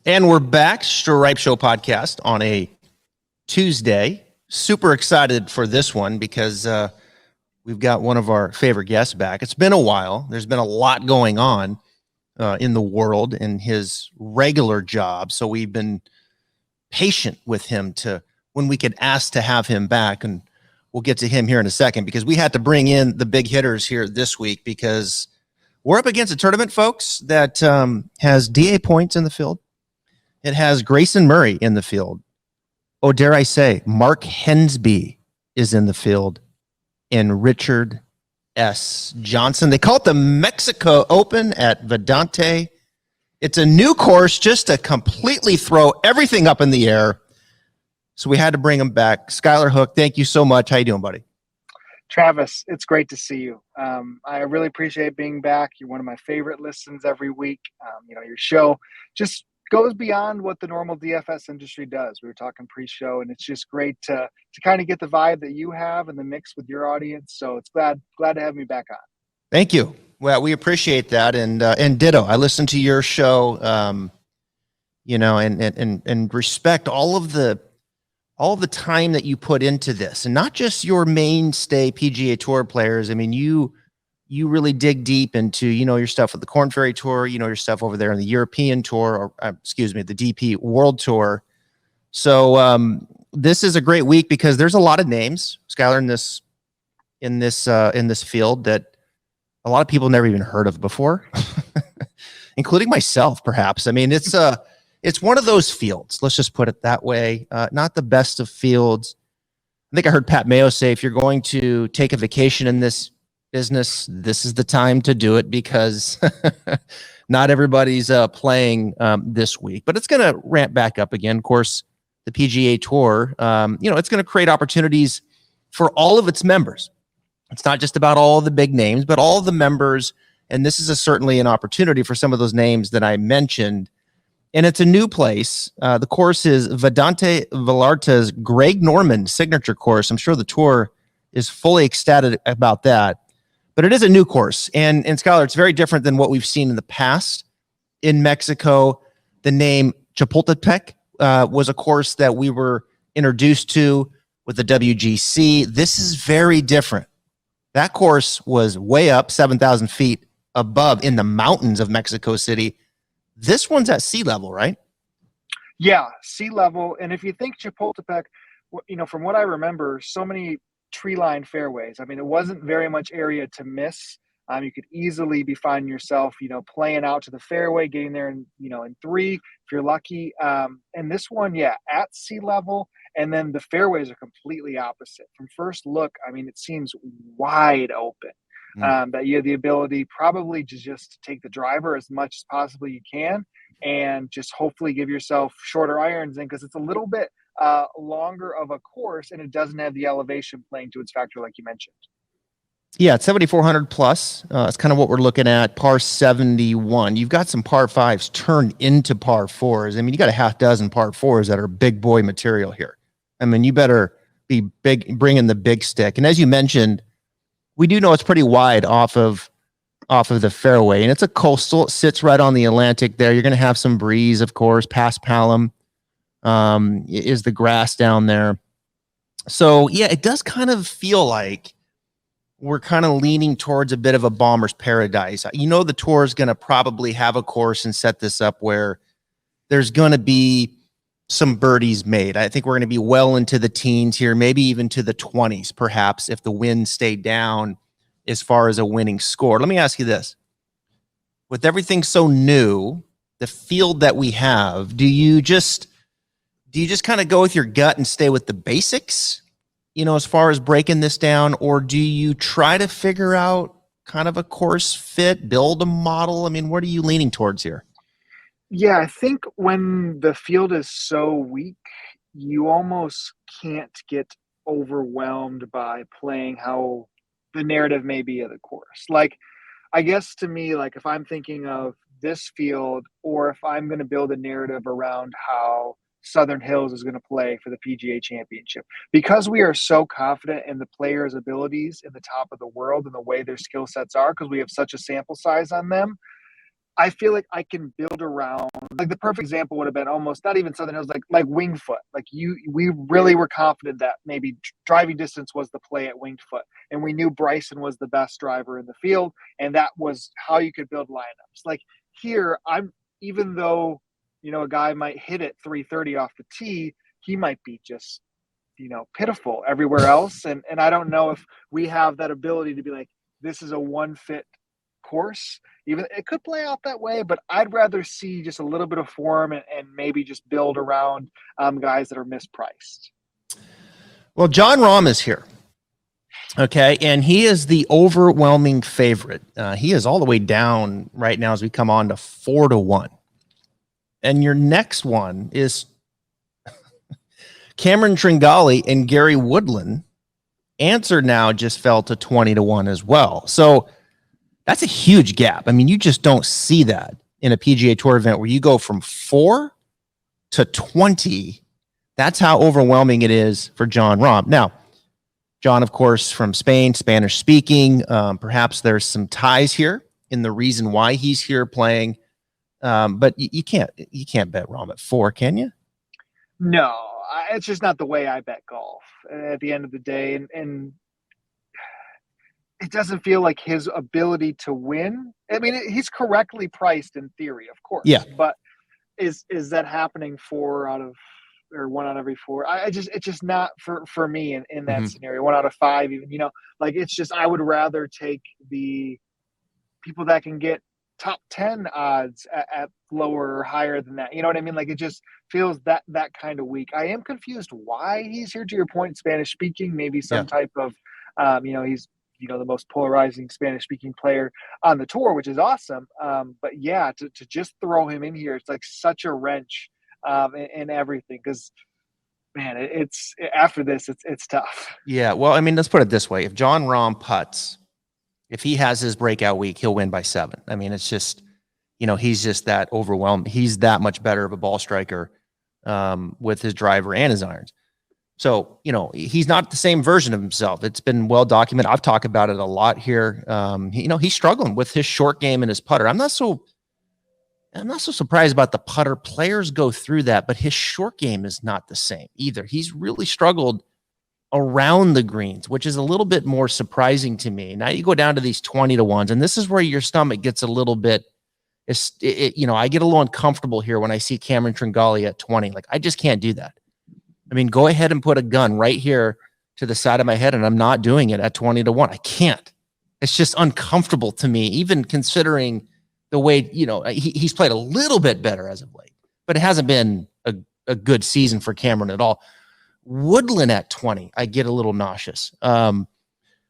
And we're back, Stripe Show podcast on a Tuesday. Super excited for this one because we've got one of our favorite guests back. It's been a while. There's been a lot going on in the world in his regular job. So we've been patient with him to when we could ask to have him back. And we'll get to him here in a second because we had to bring in the big hitters here this week because we're up against a tournament, folks, that has DA points in the field. It has Grayson Murray in the field. Oh, dare I say, Mark Hensby is in the field. And Richard S. Johnson. They call it the Mexico Open at Vedante. It's a new course just to completely throw everything up in the air. So we had to bring him back. Skylar Hook, thank you so much. How you doing, buddy? Travis, it's great to see you. I really appreciate being back. You're one of my favorite listens every week. Your show just goes beyond what the normal DFS industry does. We were talking pre-show, and it's just great to kind of get the vibe that you have and the mix with your audience. So it's glad to have me back on. Thank you. Well, we appreciate that, and ditto. I listened to your show, and respect all of the time that you put into this, and not just your mainstay PGA Tour players. I mean, you really dig deep into, your stuff with the Korn Ferry Tour, your stuff over there in the European Tour, or the DP World Tour. So this is a great week because there's a lot of names, Skylar, in this field that a lot of people never even heard of before, including myself, perhaps. I mean, it's one of those fields. Let's just put it that way. Not the best of fields. I think I heard Pat Mayo say, if you're going to take a vacation in this business, this is the time to do it because not everybody's playing this week, but it's going to ramp back up again. Of course, the PGA Tour, it's going to create opportunities for all of its members. It's not just about all the big names, but all of the members. And this is certainly an opportunity for some of those names that I mentioned. And it's a new place. The course is Vedante Vallarta's Greg Norman signature course. I'm sure the tour is fully ecstatic about that. But it is a new course. And Skylar, it's very different than what we've seen in the past. In Mexico, the name Chapultepec was a course that we were introduced to with the WGC. This is very different. That course was way up, 7,000 feet above in the mountains of Mexico City. This one's at sea level, right? Yeah, sea level. And if you think Chapultepec, from what I remember, so many tree-lined fairways. I mean, it wasn't very much area to miss. You could easily be finding yourself, playing out to the fairway, getting there in 3, if you're lucky. And this one, at sea level. And then the fairways are completely opposite. From first look, I mean, it seems wide open. That you have the ability probably to just take the driver as much as possibly you can and just hopefully give yourself shorter irons in because it's a little bit longer of a course and it doesn't have the elevation playing to its factor like you mentioned. Yeah, it's 7,400 plus. It's kind of what we're looking at. Par 71. You've got some par 5s turned into par 4s. I mean, you got a half dozen par 4s that are big boy material here. I mean, you better be big, bringing the big stick. And as you mentioned, we do know it's pretty wide off of the fairway, and it's a coastal. It sits right on the Atlantic there. You're going to have some breeze, of course. Past Palom is the grass down there. So, yeah, it does kind of feel like we're kind of leaning towards a bit of a bomber's paradise. The tour is going to probably have a course and set this up where there's going to be some birdies made. I think we're going to be well into the teens here, maybe even to the 20s, perhaps, if the winds stay down as far as a winning score. Let me ask you this. With everything so new, the field that we have, do you just kind of go with your gut and stay with the basics, as far as breaking this down, or do you try to figure out kind of a course fit, build a model? I mean, what are you leaning towards here? Yeah, I think when the field is so weak, you almost can't get overwhelmed by playing how the narrative may be of the course. Like, I guess to me, like if I'm thinking of this field or if I'm going to build a narrative around how Southern Hills is going to play for the PGA Championship, because we are so confident in the players' abilities in the top of the world and the way their skill sets are, because we have such a sample size on them, I feel like I can build around, like the perfect example would have been almost not even Southern Hills, like Winged Foot. Like we really were confident that maybe driving distance was the play at Winged Foot, and we knew Bryson was the best driver in the field, and that was how you could build lineups. Like here, even though a guy might hit it 330 off the tee, he might be just pitiful everywhere else, and I don't know if we have that ability to be like, this is a one fit course. Even it could play out that way, but I'd rather see just a little bit of form and maybe just build around guys that are mispriced. Well, Jon Rahm is here. Okay. And he is the overwhelming favorite. He is all the way down right now as we come on to 4-1. And your next one is Cameron Tringali and Gary Woodland. Answer now just fell to 20-1 as well. So that's a huge gap. I mean, you just don't see that in a PGA Tour event where you go from 4 to 20. That's how overwhelming it is for Jon Rahm. Now, Jon, of course, from Spain, Spanish speaking. Perhaps there's some ties here in the reason why he's here playing. But you can't bet Rahm at 4, can you? No, it's just not the way I bet golf at the end of the day. And it doesn't feel like his ability to win. I mean, he's correctly priced in theory, of course. Yeah. But is that happening 4 out of, or 1 out of every 4? It's just not for me in that scenario. 1 out of 5, even, like it's just, I would rather take the people that can get top 10 odds at lower or higher than that. You know what I mean? Like it just feels that kind of weak. I am confused why he's here, to your point, Spanish speaking, maybe some type of, he's, the most polarizing Spanish speaking player on the tour, which is awesome. But yeah, to just throw him in here, it's like such a wrench in everything. Cause man, it's after this, it's tough. Yeah. Well, I mean, let's put it this way. If Jon Rahm putts, if he has his breakout week, he'll win by 7. I mean, it's just, he's just that overwhelmed. He's that much better of a ball striker with his driver and his irons. So, he's not the same version of himself. It's been well documented. I've talked about it a lot here. He's struggling with his short game and his putter. I'm not so surprised about the putter. Players go through that, but his short game is not the same either. He's really struggled around the greens, which is a little bit more surprising to me. Now you go down to these 20-1s, and this is where your stomach gets a little bit, I get a little uncomfortable here when I see Cameron Tringali at 20. Like, I just can't do that. I mean, go ahead and put a gun right here to the side of my head, and I'm not doing it at 20-1. I can't. It's just uncomfortable to me, even considering the way, he's played a little bit better as of late, but it hasn't been a good season for Cameron at all. Woodland at 20, I get a little nauseous.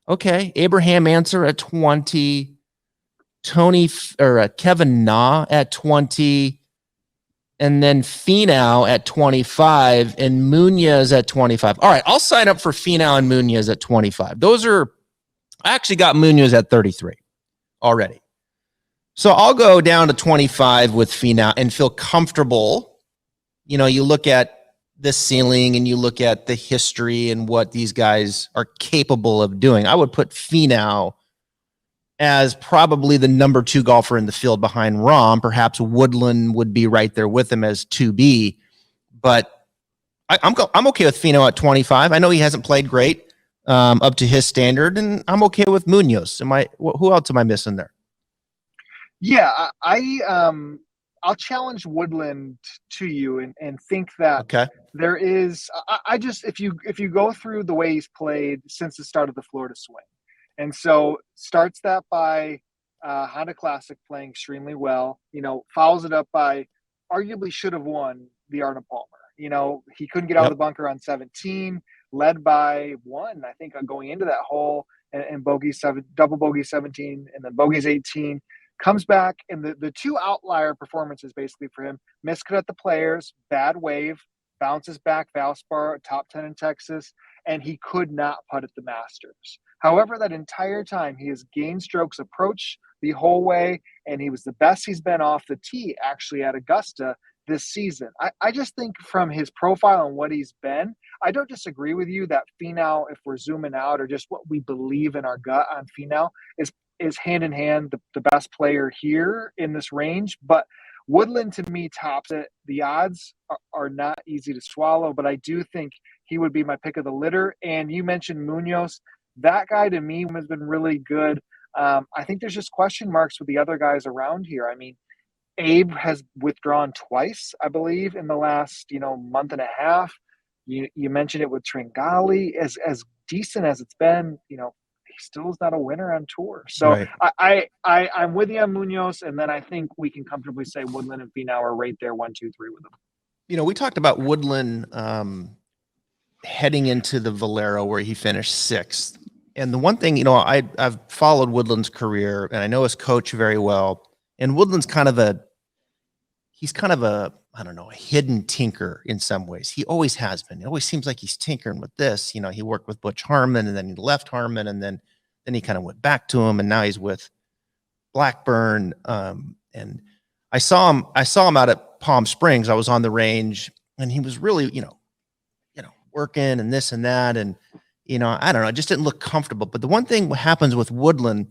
Okay, Abraham Answer at 20, Kevin Na at 20, and then Finau at 25, and Munoz at 25. All right, I'll sign up for Finau and Munoz at 25. I actually got Munoz at 33 already. So I'll go down to 25 with Finau and feel comfortable. You look at the ceiling and you look at the history and what these guys are capable of doing. I would put Finau as probably the number 2 golfer in the field behind Rahm. Perhaps Woodland would be right there with him as 2B, but I'm okay with Finau at 25. I know he hasn't played great up to his standard, and I'm okay with Munoz. Who else am I missing there? Yeah, I'll challenge Woodland to you and think that there is. I just, if you go through the way he's played since the start of the Florida swing, and so starts that by Honda Classic playing extremely well. Follows it up by arguably should have won the Arnold Palmer. He couldn't get out of the bunker on 17, led by 1, I think, going into that hole, and double bogey 17, and then bogeys 18. Comes back, and the 2 outlier performances basically for him: miscut at the Players, bad wave, bounces back Valspar, top 10 in Texas, and he could not putt at the Masters. However, that entire time he has gained strokes approach the whole way, and he was the best he's been off the tee actually at Augusta this season. I just think from his profile and what he's been, I don't disagree with you that Finau, if we're zooming out, or just what we believe in our gut on Finau, is is hand in hand the best player here in this range, but Woodland to me tops it. The odds are not easy to swallow, but I do think he would be my pick of the litter. And you mentioned Munoz. That guy to me has been really good. I think there's just question marks with the other guys around here. I mean, Abe has withdrawn twice, I believe, in the last month and a half. You mentioned it with Tringali. As decent as it's been, he still is not a winner on tour. So Right. I'm with you on Munoz, and then I think we can comfortably say Woodland and Finau are right there, 1, 2, 3 with them. We talked about Woodland heading into the Valero where he finished 6th. And the one thing, I've followed Woodland's career and I know his coach very well. And Woodland's he's kind of a, I don't know, a hidden tinker in some ways. He always has been. It always seems like he's tinkering with this. He worked with Butch Harmon and then he left Harmon and then he kind of went back to him and now he's with Blackburn. And I saw him out at Palm Springs. I was on the range and he was really, working and this and that. And, I don't know, it just didn't look comfortable. But the one thing what happens with Woodland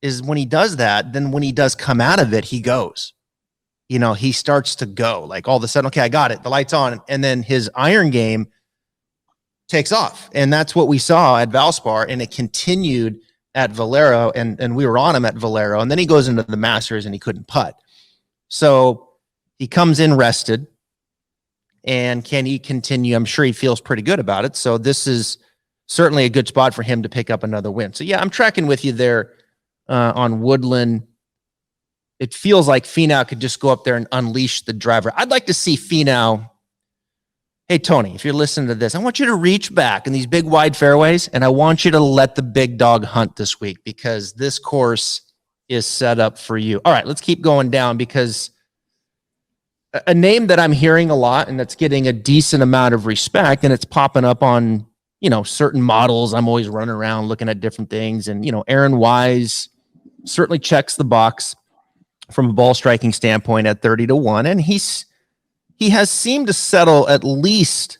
is when he does that, then when he does come out of it, he goes. He starts to go like all of a sudden, okay, I got it. The light's on. And then his iron game takes off. And that's what we saw at Valspar. And it continued at Valero. And we were on him at Valero. And then he goes into the Masters and he couldn't putt. So he comes in rested. And can he continue? I'm sure he feels pretty good about it. So this is certainly a good spot for him to pick up another win. So yeah, I'm tracking with you there on Woodland. It feels like Finau could just go up there and unleash the driver. I'd like to see Finau. Hey, Tony, if you're listening to this, I want you to reach back in these big wide fairways, and I want you to let the big dog hunt this week because this course is set up for you. All right, let's keep going down because a name that I'm hearing a lot and that's getting a decent amount of respect, and it's popping up on, certain models. I'm always running around looking at different things. And, Aaron Wise certainly checks the box from a ball striking standpoint at 30-1. And he has seemed to settle at least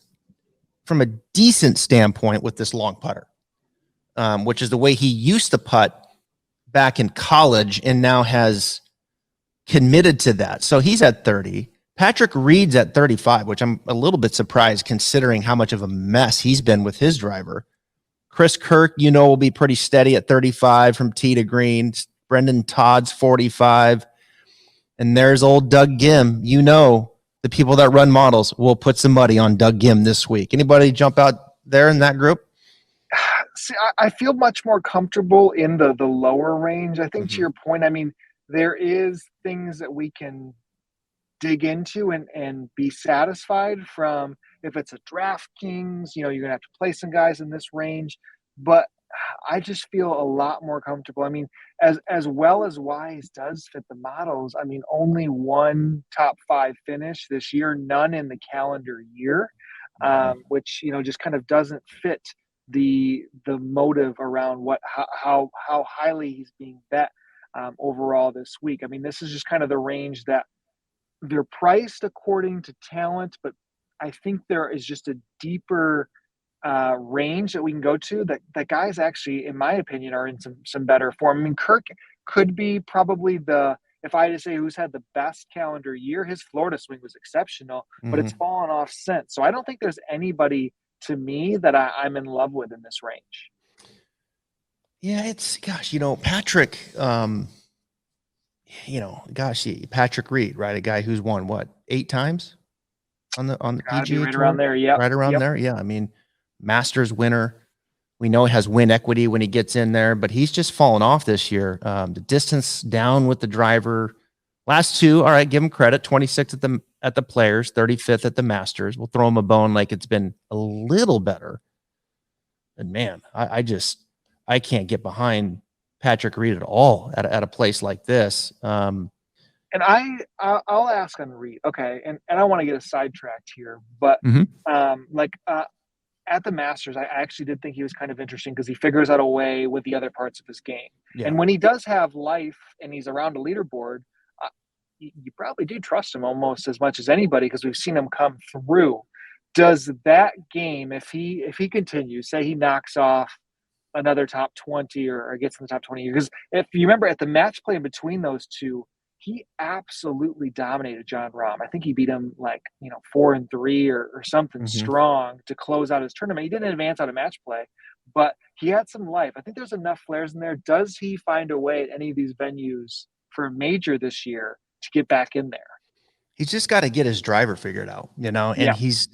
from a decent standpoint with this long putter, which is the way he used to putt back in college and now has committed to that. So he's at 30. Patrick Reed's at 35, which I'm a little bit surprised considering how much of a mess he's been with his driver. Chris Kirk, will be pretty steady at 35 from tee to green. Brendan Todd's 45. And there's old Doug Gim. The people that run models will put some money on Doug Gim this week. Anybody jump out there in that group? See, I feel much more comfortable in the lower range. I think to your point, I mean, there is things that we can dig into and be satisfied from. If it's a DraftKings, you're going to have to play some guys in this range. But I just feel a lot more comfortable. I mean, as well as Wise does fit the models, I mean, only one top 5 finish this year, none in the calendar year, which, just kind of doesn't fit the motive around how highly he's being bet overall this week. I mean, this is just kind of the range that they're priced according to talent, but I think there is just a deeper range that we can go to that guys actually, in my opinion, are in some better form. I mean, Kirk could be probably if I had to say who's had the best calendar year, his Florida swing was exceptional, but it's fallen off since. So I don't think there's anybody to me that I'm in love with in this range. Yeah, Patrick, Patrick Reed, right? A guy who's won 8 times on the PGA right Tour? around there. Yeah. Right around there. Yeah. I mean, Masters winner. We know he has win equity when he gets in there, but he's just fallen off this year. The distance down with the driver. Last 2, all right, give him credit. 26th at the Players, 35th at the Masters. We'll throw him a bone like it's been a little better. And man, I can't get behind Patrick Reed at all at a place like this. And I'll ask on Reed. Okay. And I don't want to get sidetracked here, but at the Masters, I actually did think he was kind of interesting because he figures out a way with the other parts of his game. Yeah. And when he does have life and he's around a leaderboard, you probably do trust him almost as much as anybody because we've seen him come through. Does that game, if he continues, say he knocks off another top 20 or gets in the top 20. Because if you remember at the match play in between those two, he absolutely dominated John Rahm. I think he beat him like, 4-3 or something Mhm. strong to close out his tournament. He didn't advance out of match play, but he had some life. I think there's enough flares in there. Does he find a way at any of these venues for a major this year to get back in there? He's just got to get his driver figured out, and Yeah. he's,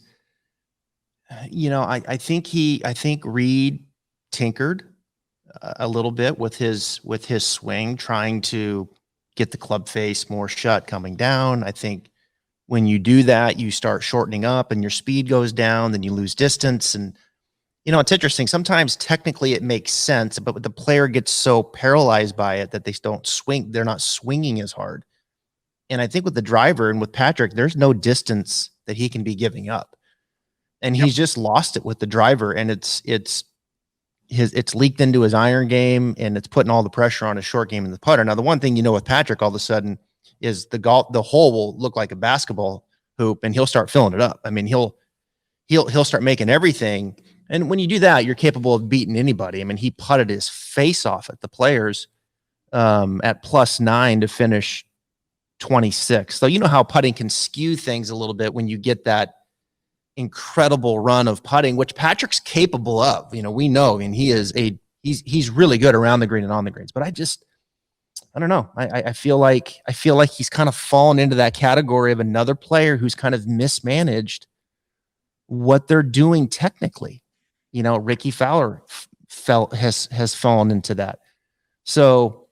I think Reed tinkered a little bit with his swing, trying to get the club face more shut coming down. I think when you do that, you start shortening up and your speed goes down, then you lose distance. And, it's interesting. Sometimes technically it makes sense, but the player gets so paralyzed by it that they don't swing. They're not swinging as hard. And I think with the driver and with Patrick, there's no distance that he can be giving up. And Yep. he's just lost it with the driver. And it's leaked into his iron game, and it's putting all the pressure on his short game and the putter. Now, the one thing with Patrick all of a sudden is the hole will look like a basketball hoop, and he'll start filling it up. I mean, he'll start making everything. And when you do that, you're capable of beating anybody. I mean, he putted his face off at the players at +9 to finish 26. So how putting can skew things a little bit when you get that incredible run of putting, which Patrick's capable of. We know. I mean, he's really good around the green and on the greens. But I don't know. I feel like he's kind of fallen into that category of another player who's kind of mismanaged what they're doing technically. Ricky Fowler has fallen into that. So,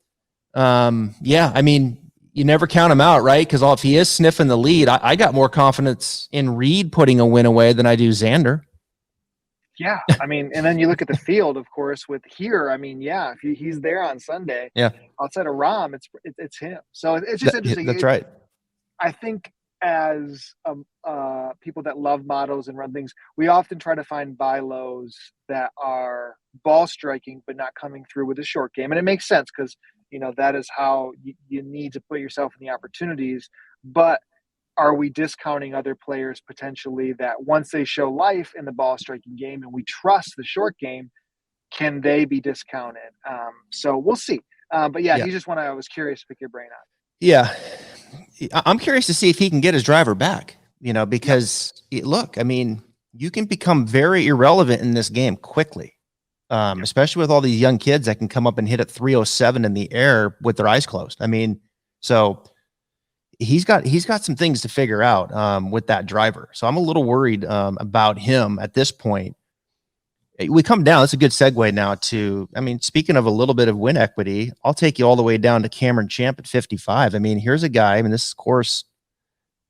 I mean, you never count him out, right? Because if he is sniffing the lead, I got more confidence in Reed putting a win away than I do Xander. Yeah, I mean, and then you look at the field, of course, with here. I mean, yeah, if he's there on Sunday, Yeah, outside of Rahm, it's him. So it's just interesting. that's right. I think as people that love models and run things, we often try to find buy lows that are ball striking but not coming through with a short game, and it makes sense because that is how you need to put yourself in the opportunities. But are we discounting other players potentially that once they show life in the ball striking game and we trust the short game, can they be discounted? So we'll see. But yeah, Yeah. he's just one I was curious to pick your brain on. Yeah. I'm curious to see if he can get his driver back, because look, I mean, you can become very irrelevant in this game quickly, especially with all these young kids that can come up and hit at 307 in the air with their eyes closed. I mean, so he's got some things to figure out with that driver. So I'm a little worried about him at this point. We come down. That's a good segue now to, I mean, speaking of a little bit of win equity, I'll take you all the way down to Cameron Champ at 55. I mean, here's a guy, I mean, this course,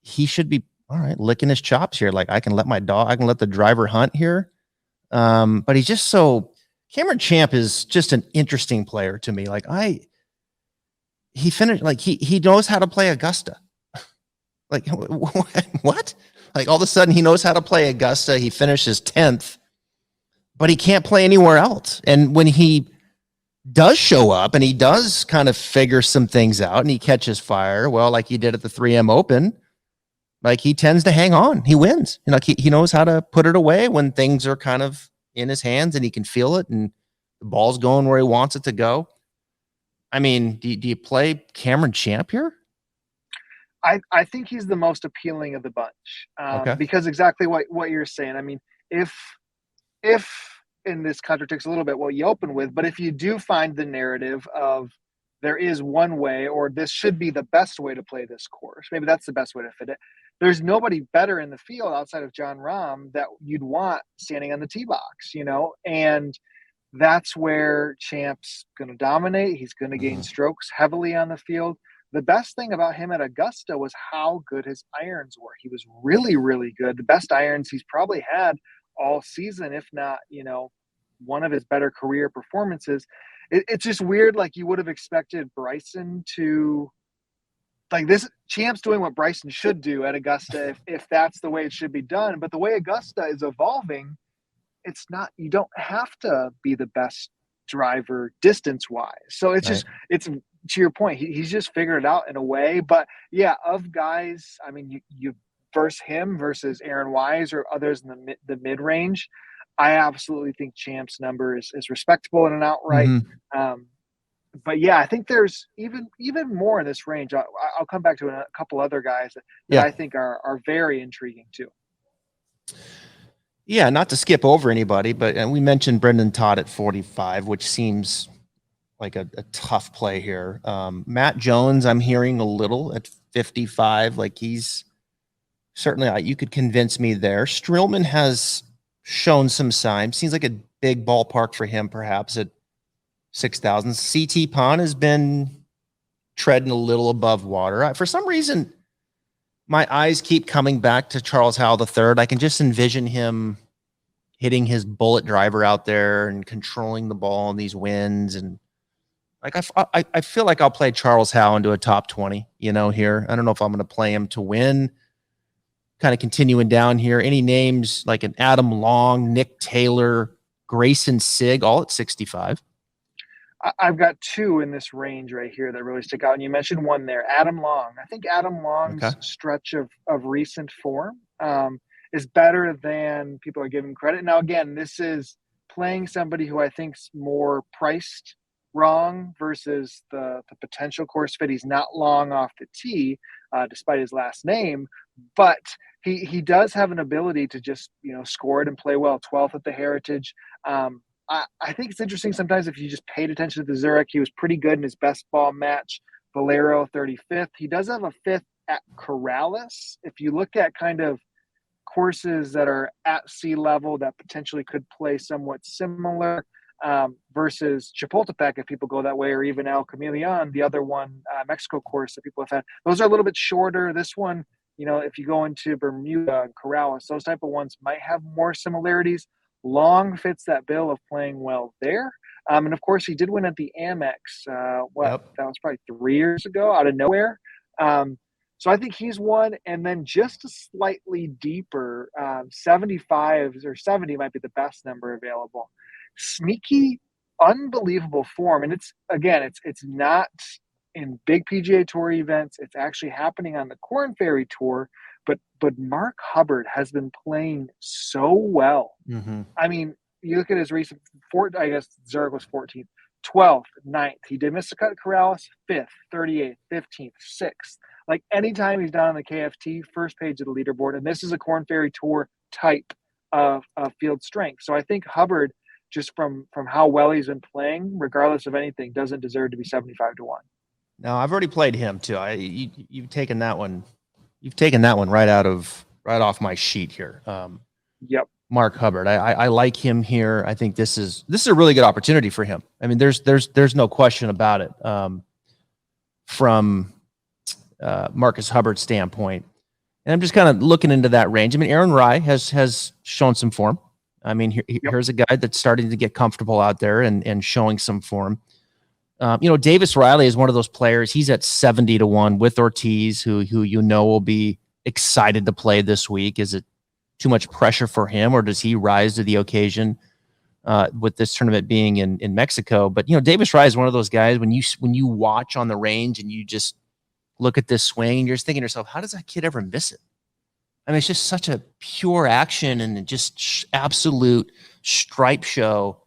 he should be all right, licking his chops here. Like I can let the driver hunt here. But he's just Cameron Champ is just an interesting player to me. Like he finished, like he knows how to play Augusta. Like what? Like all of a sudden he knows how to play Augusta. He finishes 10th. But he can't play anywhere else. And when he does show up and he does kind of figure some things out and he catches fire, well, like he did at the 3M Open, like he tends to hang on. He wins. He knows how to put it away when things are kind of in his hands and he can feel it and the ball's going where he wants it to go. I mean, do you play Cameron Champ here? I think he's the most appealing of the bunch Okay. because exactly what you're saying. I mean, if and this contradicts a little bit what you open with, but if you do find the narrative of there is one way or this should be the best way to play this course, maybe that's the best way to fit it. There's nobody better in the field outside of John Rahm that you'd want standing on the tee box, and that's where Champ's going to dominate. He's going to gain strokes heavily on the field. The best thing about him at Augusta was how good his irons were. He was really, really good. The best irons he's probably had all season, if not, one of his better career performances. It's just weird. Like you would have expected Bryson to, like this Champ's doing what Bryson should do at Augusta if that's the way it should be done. But the way Augusta is evolving, it's not, you don't have to be the best driver distance wise. So it's Right. just, it's to your point, he's just figured it out in a way. But yeah, of guys, I mean, you versus him versus Aaron Wise or others in the mid range. I absolutely think Champ's number is respectable in an outright. Mhm. Um, but yeah, I think there's even more in this range. I'll come back to a couple other guys that Yeah. I think are very intriguing too. Yeah, not to skip over anybody, but and we mentioned Brendan Todd at 45, which seems like a tough play here. Matt Jones, I'm hearing a little at 55, like he's certainly you could convince me there. Strillman has shown some signs. Seems like a big ballpark for him, perhaps at 6,000. CT Pond has been treading a little above water. For some reason, my eyes keep coming back to Charles Howell III. I can just envision him hitting his bullet driver out there and controlling the ball in these winds. And like, I feel like I'll play Charles Howell into a top 20, here. I don't know if I'm going to play him to win. Kind of continuing down here. Any names like an Adam Long, Nick Taylor, Grayson Sigg, all at 65? I've got two in this range right here that really stick out. And you mentioned one there, Adam Long. I think Adam Okay. Long's stretch of recent form is better than people are giving credit. Now, again, this is playing somebody who I think's more priced wrong versus the potential course fit. He's not long off the tee, despite his last name, but he does have an ability to just, score it and play well. 12th at the Heritage. I think it's interesting sometimes if you just paid attention to the Zurich. He was pretty good in his best ball match. Valero 35th. He does have a 5th at Corrales. If you look at kind of courses that are at sea level that potentially could play somewhat similar versus Chapultepec, if people go that way, or even El Camaleon, the other one, Mexico course that people have had. Those are a little bit shorter. This one, if you go into Bermuda and Corrales, those type of ones might have more similarities. Long fits that bill of playing well there. And of course, he did win at the Amex. Yep. That was probably 3 years ago out of nowhere. So I think he's one. And then just a slightly deeper, 75s or 70 might be the best number available. Sneaky, unbelievable form. And it's not in big PGA Tour events. It's actually happening on the Corn Ferry Tour. But Mark Hubbard has been playing so well. Mm-hmm. I mean, you look at his recent I guess Zurich was 14th, 12th, 9th. He did miss a cut at Corrales, 5th, 38th, 15th, 6th. Like anytime he's down on the KFT, first page of the leaderboard. And this is a Corn Ferry Tour type of field strength. So I think Hubbard, just from how well he's been playing, regardless of anything, doesn't deserve to be 75 to 1. No, I've already played him too. You've taken that one. You've taken that one right off my sheet here. Yep. Mark Hubbard. I like him here. I think this is a really good opportunity for him. I mean, there's no question about it. From Marcus Hubbard's standpoint, and I'm just kind of looking into that range. I mean, Aaron Rai has shown some form. I mean, here's a guy that's starting to get comfortable out there and showing some form. Davis Riley is one of those players. He's at 70 to 1 with Ortiz, who will be excited to play this week. Is it too much pressure for him, or does he rise to the occasion with this tournament being in Mexico? But Davis Riley is one of those guys when you watch on the range and you just look at this swing, and you're just thinking to yourself, how does that kid ever miss it? I mean, it's just such a pure action and just absolute stripe show.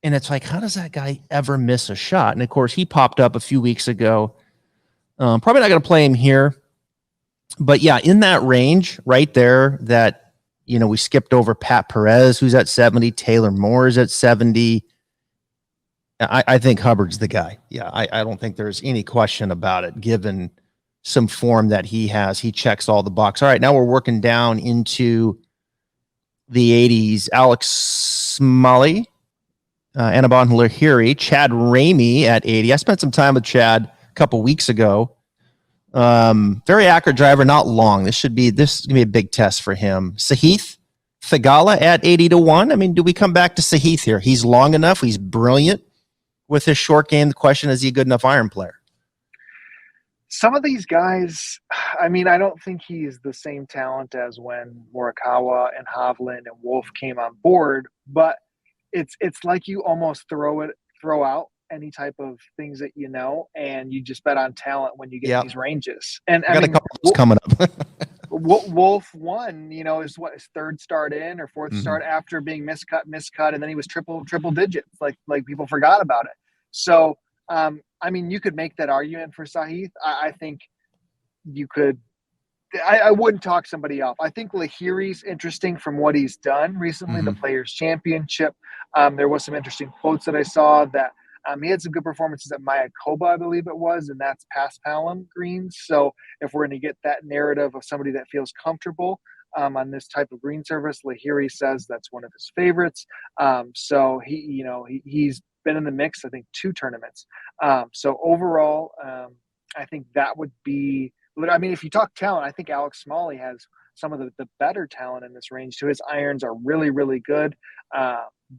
And it's like, how does that guy ever miss a shot? And of course, he popped up a few weeks ago. Probably not going to play him here. But yeah, in that range right there that, we skipped over Pat Perez, who's at 70. Taylor Moore is at 70. I think Hubbard's the guy. Yeah, I don't think there's any question about it, given some form that he has. He checks all the boxes. All right, now we're working down into the 80s. Alex Smalley. Anaban Lahiri, Chad Ramey at 80. I spent some time with Chad a couple weeks ago. Very accurate driver, not long. This is gonna be a big test for him. Sahith Thagala at 80 to 1. I mean, do we come back to Sahith here? He's long enough. He's brilliant with his short game. The question is he a good enough iron player? Some of these guys, I mean, I don't think he's the same talent as when Morikawa and Hovland and Wolf came on board, but it's like you almost throw out any type of things that and you just bet on talent when you get these ranges. And I got a couple of those coming up. Wolf won, is what, his third start in or fourth Mm-hmm. start after being miscut, and then he was triple digits. Like people forgot about it. So, you could make that argument for Sahith. I think you could. I wouldn't talk somebody off. I think Lahiri's interesting from what he's done recently, the Mm-hmm. Players Championship. There was some interesting quotes that I saw that he had some good performances at Mayakoba, I believe it was, and that's past Palom greens. So if we're going to get that narrative of somebody that feels comfortable on this type of green surface, Lahiri says that's one of his favorites. So he's been in the mix, I think, 2 tournaments. So overall, I think that would be. If you talk talent, I think Alex Smalley has some of the better talent in this range too. His irons are really, really good.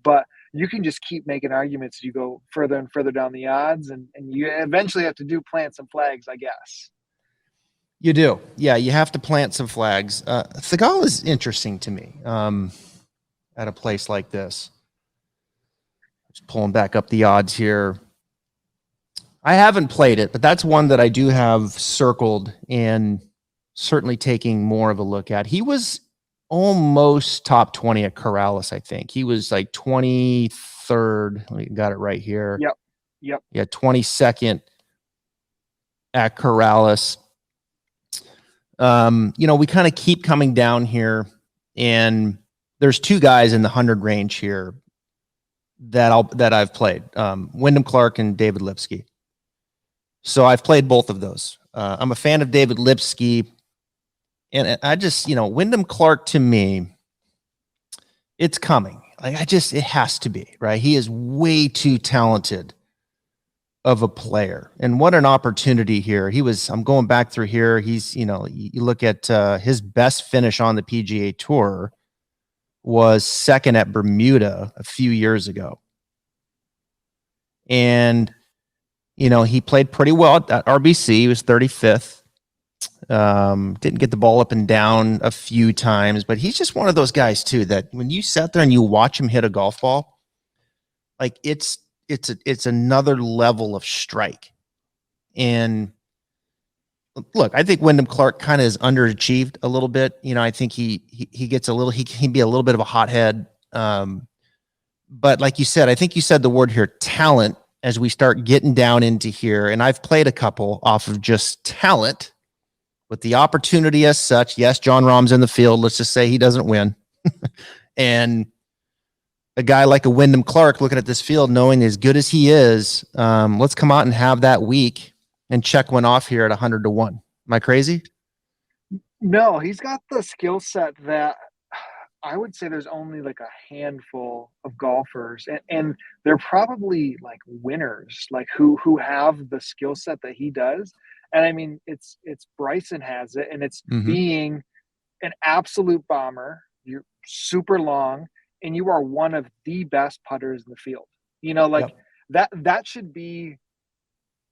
But you can just keep making arguments as you go further and further down the odds, and you eventually have to plant some flags, I guess. You do. Yeah, you have to plant some flags. Thegal is interesting to me at a place like this. Just pulling back up the odds here. I haven't played it, but that's one that I do have circled and certainly taking more of a look at. He was almost top 20 at Corrales, I think. He was like 23rd. We got it right here. Yep. Yeah, 22nd at Corrales. We kind of keep coming down here, and there's 2 guys in the 100 range here that I've played. Wyndham Clark and David Lipsky. So I've played both of those. I'm a fan of David Lipsky, and I just, Wyndham Clark, to me, it's coming. It has to be, right? He is way too talented of a player, and what an opportunity here. I'm going back through here. He's, you look at his best finish on the PGA Tour was 2nd at Bermuda a few years ago. And he played pretty well at RBC. He was 35th. Didn't get the ball up and down a few times, but he's just one of those guys too that when you sit there and you watch him hit a golf ball, like it's another level of strike. And look, I think Wyndham Clark kind of is underachieved a little bit. I think he gets he can be a little bit of a hothead. But like you said, I think you said the word here, talent. As we start getting down into here, and I've played a couple off of just talent with the opportunity as such. Yes, Jon Rahm's in the field. Let's just say he doesn't win. And a guy like a Wyndham Clark looking at this field, knowing as good as he is, let's come out and have that week and check one off here at 100 to 1. Am I crazy? No, he's got the skill set that I would say there's only like a handful of golfers, and they're probably like winners, like who have the skill set that he does. And it's Bryson has it, and it's being an absolute bomber. You're super long, and you are one of the best putters in the field. That should be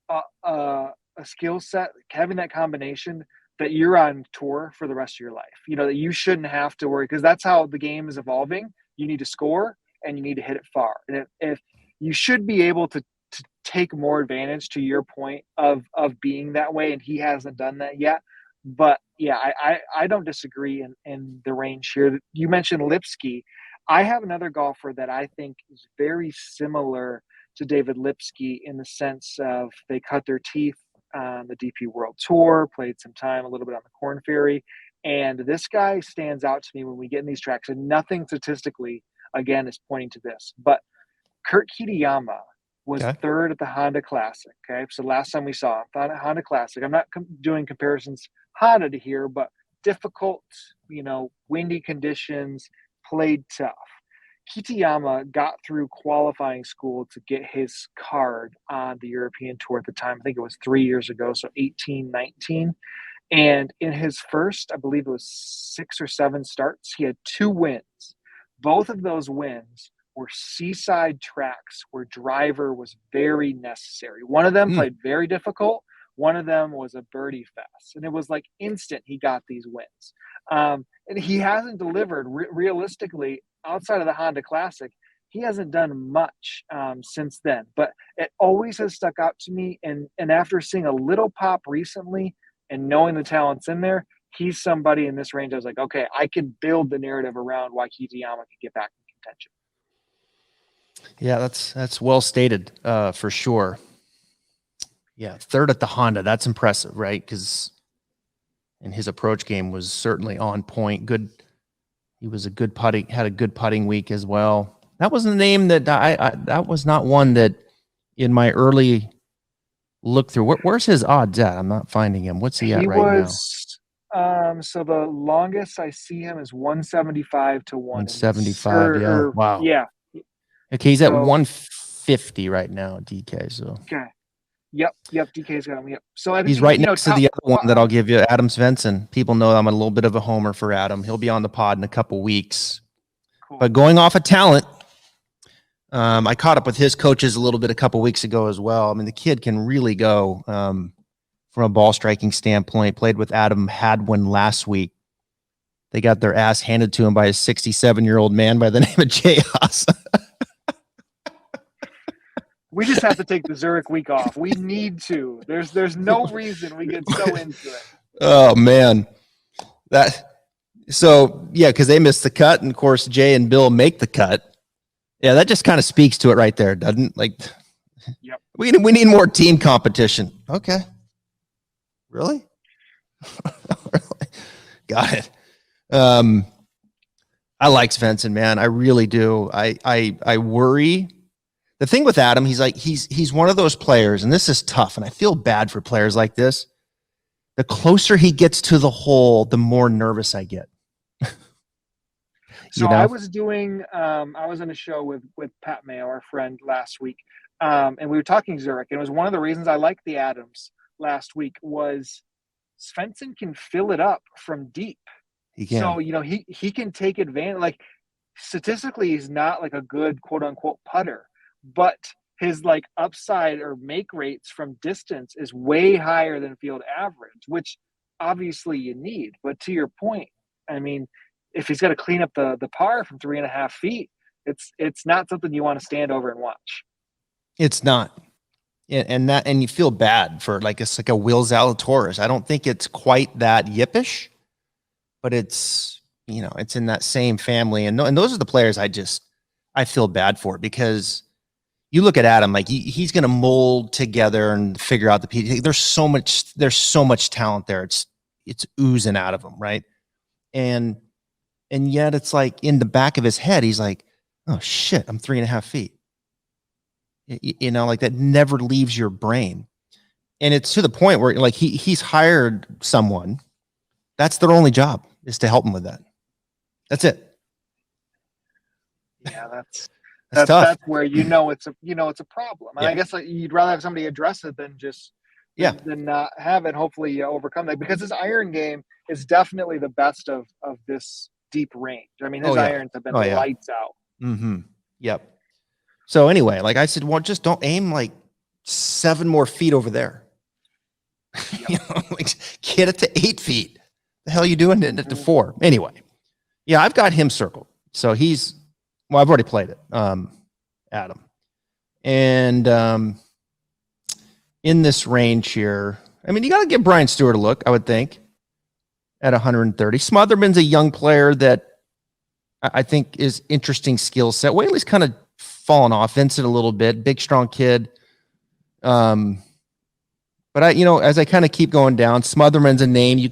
a skill set, having that combination, that you're on tour for the rest of your life. That you shouldn't have to worry, because that's how the game is evolving. You need to score and you need to hit it far. And if you should be able to take more advantage, to your point of being that way, and he hasn't done that yet. But yeah, I don't disagree in the range here. You mentioned Lipsky. I have another golfer that I think is very similar to David Lipsky in the sense of they cut their teeth on the DP World Tour, played some time a little bit on the Korn Ferry, and this guy stands out to me when we get in these tracks, and nothing statistically, again, is pointing to this, but Kurt Kitayama was 3rd at the Honda Classic. Okay, so last time we saw him, Honda Classic. I'm not doing comparisons Honda to here, but difficult, windy conditions, played tough. Kitayama got through qualifying school to get his card on the European Tour at the time. I think it was 3 years ago, so 18, 19. And in his first, I believe it was 6 or 7 starts, he had 2 wins. Both of those wins were seaside tracks where driver was very necessary. One of them played very difficult. One of them was a birdie fest. And it was like instant he got these wins. And he hasn't delivered realistically outside of the Honda Classic. He hasn't done much since then. But it always has stuck out to me. And after seeing a little pop recently and knowing the talent's in there, he's somebody in this range. I was like, okay, I can build the narrative around why Kiriyama can get back in contention. Yeah, that's well stated, for sure. Yeah, third at the Honda. That's impressive, right? Because and his approach game was certainly on point. Good. He was had a good putting week as well. That was a name that that was not one that in my early look through. Where's his odds at? I'm not finding him. What's he at right now? So the longest I see him is 175 to 1. 175. Yeah. Wow. Yeah. Okay, he's at 150 right now, DK. So okay. Yep. DK's got him. Yep. So I think he's right next to the other one that I'll give you, Adam Svensson. People know I'm a little bit of a homer for Adam. He'll be on the pod in a couple weeks. Cool. But going off of talent, I caught up with his coaches a little bit a couple weeks ago as well. I mean, the kid can really go from a ball striking standpoint. Played with Adam Hadwin last week. They got their ass handed to him by a 67-year-old man by the name of Jay Haas. We just have to take the Zurich week off. We need to. There's no reason we get so into it. Oh man, because they missed the cut, and of course Jay and Bill make the cut. Yeah, that just kind of speaks to it right there, doesn't? Like, yep. We need more team competition. Okay, really? Really? Got it. I like Svensson, man. I really do. I worry. The thing with Adam, he's one of those players, and this is tough, and I feel bad for players like this. The closer he gets to the hole, the more nervous I get. So I was doing, I was on a show with Pat Mayo, our friend, last week, and we were talking Zurich, and it was one of the reasons I liked the Adams last week was Svensson can fill it up from deep. He can. So, he can take advantage. Like, statistically, he's not like a good quote unquote putter, but his like upside or make rates from distance is way higher than field average, which obviously you need. But to your point, I mean, if he's got to clean up the par from 3.5 feet, it's not something you want to stand over and watch. It's not. And you feel bad for it's like a Will Zalatoris. I don't think it's quite that yippish, but it's in that same family. And those are the players I feel bad for, because you look at Adam, like he's going to mold together and figure out the PGA. There's so much talent there. It's oozing out of him. Right. And yet it's like in the back of his head, he's like, oh shit, I'm 3.5 feet. Like that never leaves your brain. And it's to the point where like he's hired someone. That's their only job, is to help him with that. That's it. Yeah. That's tough. That's where it's a problem. And I guess you'd rather have somebody address it than just than not have it. Hopefully you overcome that, because his iron game is definitely the best of this deep range. I mean, his irons have been lights out. Mm-hmm. Yep. So anyway, like I said, well, just don't aim like 7 more feet over there. Yep. Get it to 8 feet. The hell are you doing it to 4? Anyway, yeah, I've got him circled. So I've already played it, Adam. And in this range here, I mean, you got to give Brian Stewart a look, I would think, at 130. Smotherman's a young player that I think is interesting skill set. Whaley's kind of fallen off Vincent a little bit. Big, strong kid. But as I kind of keep going down, Smotherman's a name you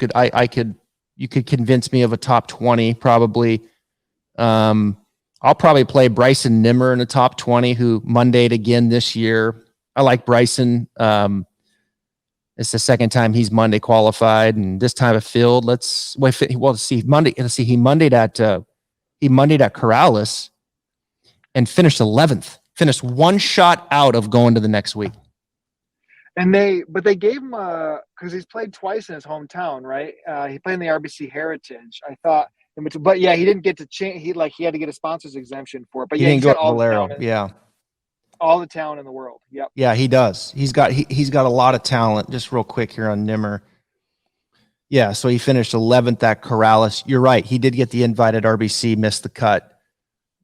could convince me of a top 20 probably. I'll probably play Bryson Nimmer in the top 20, who Mondayed again this year. I like Bryson. It's the second time he's Monday qualified, and this time a field. Let's see Monday. Let's see. He Mondayed at Corrales and finished 11th. Finished one shot out of going to the next week. And they gave him because he's played twice in his hometown, right? He played in the RBC Heritage. I thought. But yeah, he didn't get to change. He had to get a sponsor's exemption for it. But he didn't go to Valero. All the talent in the world. Yep. Yeah, he does. He's got a lot of talent. Just real quick here on Nimmer. Yeah, so he finished 11th at Corrales. You're right. He did get the invite at RBC, missed the cut.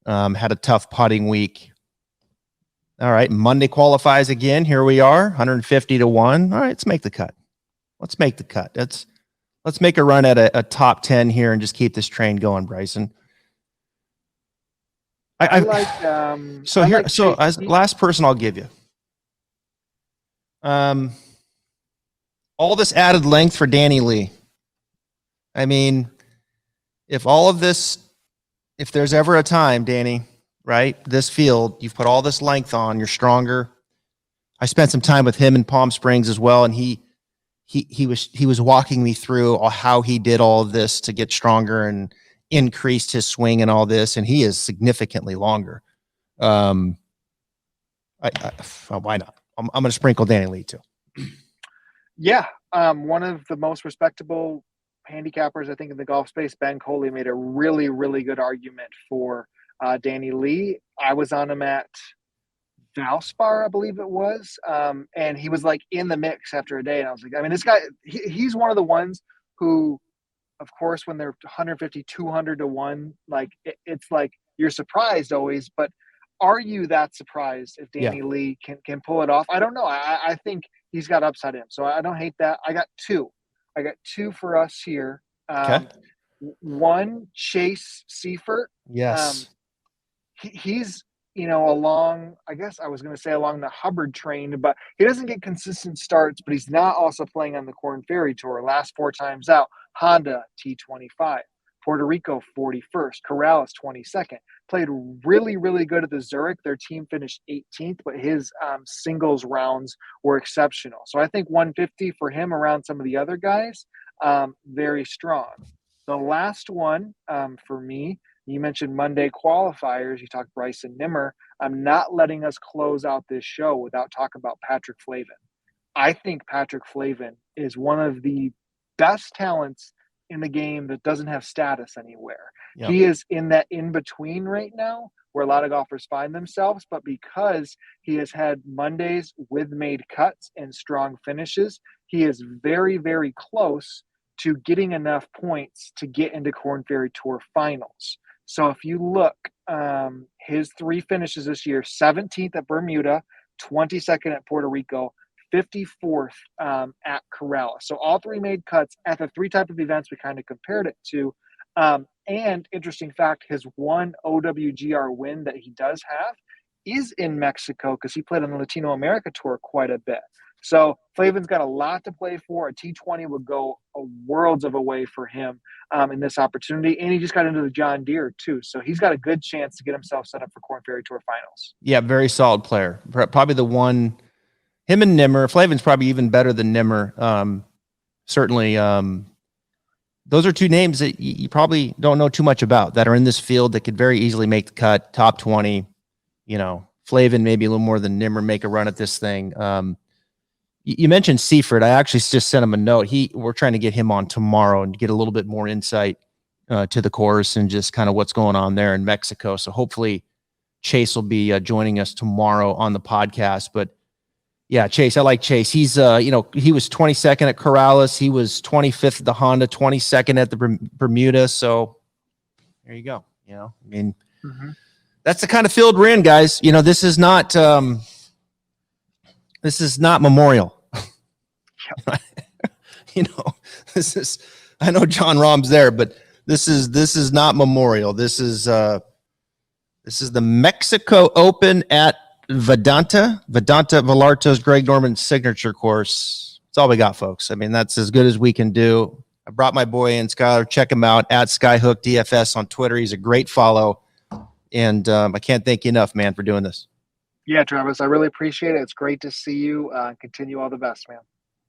Had a tough putting week. All right, Monday qualifies again. Here we are, 150 to 1. All right, let's make the cut. Let's Let's make a run at a top 10 here and just keep this train going, Bryson. As last person I'll give you. All this added length for Danny Lee. I mean, if there's ever a time, Danny, right? This field, you've put all this length on, you're stronger. I spent some time with him in Palm Springs as well, and he was walking me through how he did all of this to get stronger and increased his swing and all this, and he is significantly longer. Why not? I'm going to sprinkle Danny Lee too. Yeah, one of the most respectable handicappers, I think, in the golf space, Ben Coley, made a really, really good argument for Danny Lee. I was on him at Valspar, I believe it was, and he was like in the mix after a day, and I was like, I mean, this guy, he's one of the ones who, of course, when they're 150, 200 to 1, like it's like you're surprised always, but are you that surprised if Danny Lee can pull it off? I don't know. I think he's got upside in him, so I don't hate that. I got two for us here. Okay. One, Chase Seifert. Yes. He's, along, I guess I was going to say along the Hubbard train, but he doesn't get consistent starts, but he's not also playing on the Korn Ferry Tour. Last 4 times out, Honda T25, Puerto Rico 41st, Corrales 22nd. Played really, really good at the Zurich. Their team finished 18th, but his singles rounds were exceptional. So I think 150 for him around some of the other guys, very strong. The last one for me, you mentioned Monday qualifiers. You talked Bryson Nimmer. I'm not letting us close out this show without talking about Patrick Flavin. I think Patrick Flavin is one of the best talents in the game that doesn't have status anywhere. Yep. He is in that in-between right now where a lot of golfers find themselves, but because he has had Mondays with made cuts and strong finishes, he is very, very close to getting enough points to get into Korn Ferry Tour finals. So if you look, his 3 finishes this year: 17th at Bermuda, 22nd at Puerto Rico, 54th at Corrales. So all 3 made cuts at the 3 type of events we kind of compared it to. And interesting fact, his one OWGR win that he does have is in Mexico because he played on the Latino America Tour quite a bit. So Flavin's got a lot to play for. A T20 would go worlds of a way for him in this opportunity. And he just got into the John Deere too. So he's got a good chance to get himself set up for Korn Ferry Tour finals. Yeah, very solid player. Probably the one, him and Nimmer. Flavin's probably even better than Nimmer. Certainly, those are 2 names that you probably don't know too much about that are in this field that could very easily make the cut, top 20. Flavin maybe a little more than Nimmer make a run at this thing. You mentioned Seifert. I actually just sent him a note. We're trying to get him on tomorrow and get a little bit more insight to the course and just kind of what's going on there in Mexico. So hopefully Chase will be joining us tomorrow on the podcast. But yeah, Chase, I like Chase. He's, he was 22nd at Corrales. He was 25th at the Honda, 22nd at the Bermuda. So there you go. That's the kind of field we're in, guys. This is not Memorial. I know John Rahm's there, but this is not Memorial. This is the Mexico Open at Vedanta Vallarta's Greg Norman's signature course. That's all we got, folks. I mean, that's as good as we can do. I brought my boy in, Skylar. Check him out at Skyhook DFS on Twitter. He's a great follow. And I can't thank you enough, man, for doing this. Yeah, Travis, I really appreciate it. It's great to see you. Continue all the best, man.